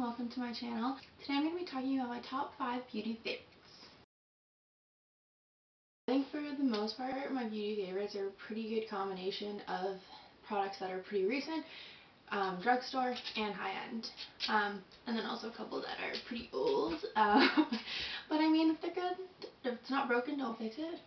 welcome to my channel. Today I'm going to be talking about my top 5 beauty favorites. I think for the most part my beauty favorites are a pretty good combination of products that are pretty recent, drugstore, and high-end. And then also a couple that are pretty old. But I mean, if they're good, if it's not broken, don't fix it.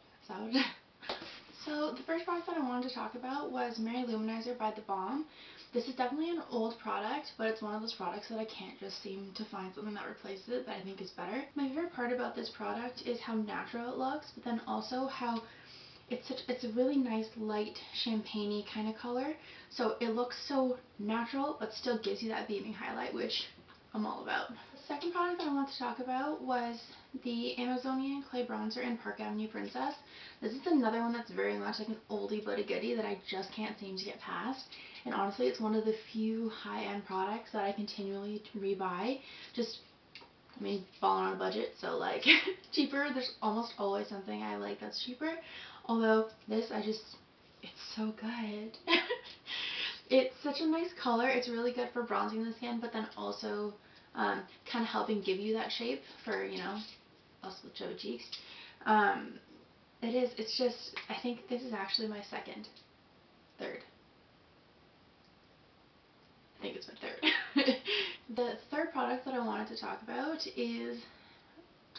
So the first product that I wanted to talk about was Mary Luminizer by The Balm. This is definitely an old product, but it's one of those products that I can't just seem to find something that replaces it that I think is better. My favorite part about this product is how natural it looks, but then also how it's a really nice light champagne-y kind of color. So it looks so natural, but still gives you that beaming highlight, which I'm all about. The second product that I want to talk about was the Amazonian Clay Bronzer in Park Avenue Princess. This is another one that's very much like an oldie but a goodie that I just can't seem to get past. And honestly, it's one of the few high-end products that I continually rebuy. Falling on a budget, so like cheaper. There's almost always something I like that's cheaper. Although this, it's so good. It's such a nice color. It's really good for bronzing the skin, but then also kind of helping give you that shape for, us with chubby cheeks. It's just, I think this is actually my third. I think it's my third. The third product that I wanted to talk about is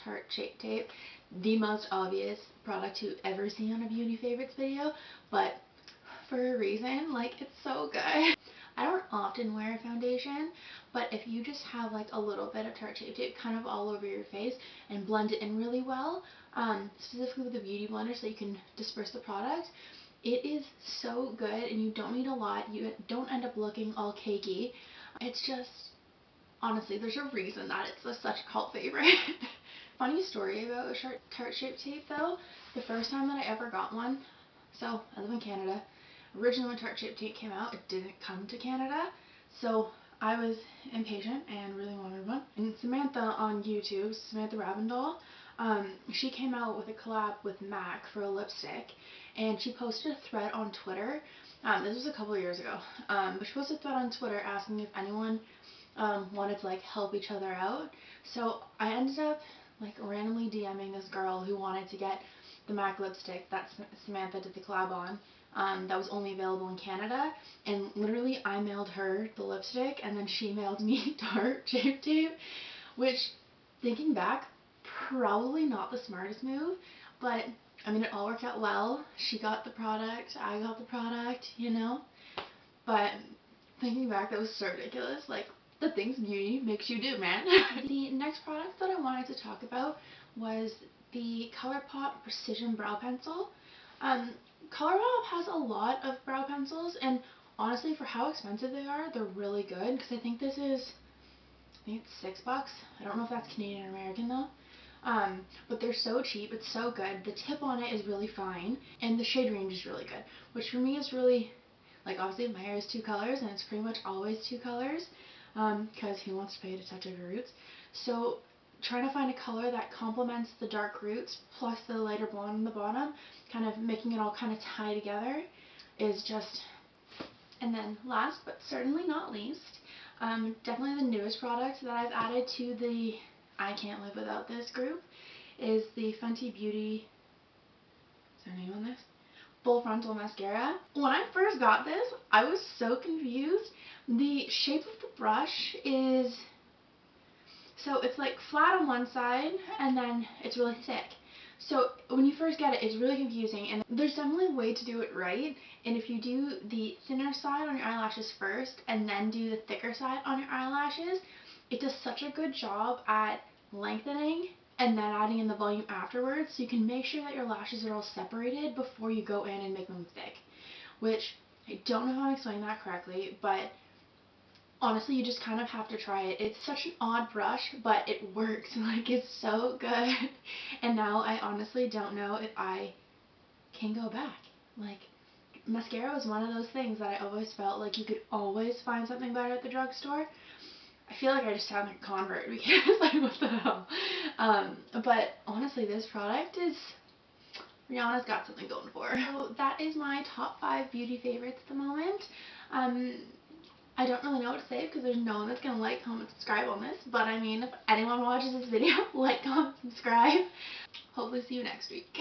Tarte Shape Tape. The most obvious product to ever see on a beauty favorites video, but for a reason, it's so good. I don't often wear foundation, but if you just have a little bit of Tarte Shape Tape kind of all over your face and blend it in really well, specifically with the beauty blender so you can disperse the product, it is so good and you don't need a lot. You don't end up looking all cakey. It's just, honestly, there's a reason that it's such a cult favorite. Funny story about Tarte Shape Tape though, the first time that I ever got one, so I live in Canada. Originally when Tarte Shape Tape came out, it didn't come to Canada, so I was impatient and really wanted one. And Samantha on YouTube, Samantha Ravindall, she came out with a collab with MAC for a lipstick, and she posted a thread on Twitter. This was a couple of years ago, but she posted a thread on Twitter asking if anyone wanted to help each other out. So I ended up randomly DMing this girl who wanted to get the MAC lipstick that Samantha did the collab on. That was only available in Canada, and literally I mailed her the lipstick and then she mailed me Tarte Shape Tape, which, thinking back, probably not the smartest move, but it all worked out well. She got the product, I got the product, but thinking back, that was so ridiculous. The things beauty makes you do, man. The next product that I wanted to talk about was the ColourPop Precision Brow Pencil. ColourPop has a lot of brow pencils, and honestly, for how expensive they are, they're really good, because I think it's $6. I don't know if that's Canadian or American though. But they're so cheap, it's so good. The tip on it is really fine, and the shade range is really good, which for me is really, obviously my hair is 2 colors, and it's pretty much always 2 colors, because who wants to pay to touch your roots? So trying to find a color that complements the dark roots plus the lighter blonde on the bottom, kind of making it all kind of tie together, is just. And then last but certainly not least, definitely the newest product that I've added to the I can't live without this group is the Fenty Beauty, is there a name on this? Full Frontal Mascara. When I first got this, I was so confused. The shape of the brush is, so it's flat on one side and then it's really thick. So when you first get it, it's really confusing, and there's definitely a way to do it right. And if you do the thinner side on your eyelashes first and then do the thicker side on your eyelashes, it does such a good job at lengthening and then adding in the volume afterwards, so you can make sure that your lashes are all separated before you go in and make them thick. Which, I don't know how I'm explaining that correctly, but honestly, you just kind of have to try it. It's such an odd brush, but it works. It's so good. And now I honestly don't know if I can go back. Mascara was one of those things that I always felt you could always find something better at the drugstore. I feel like I just sound like a convert because what the hell. But honestly, this product is, Rihanna's got something going for her. So that is my top 5 beauty favorites at the moment. I don't really know what to say because there's no one that's going to like, comment, subscribe on this. But I mean, if anyone watches this video, like, comment, subscribe. Hopefully see you next week.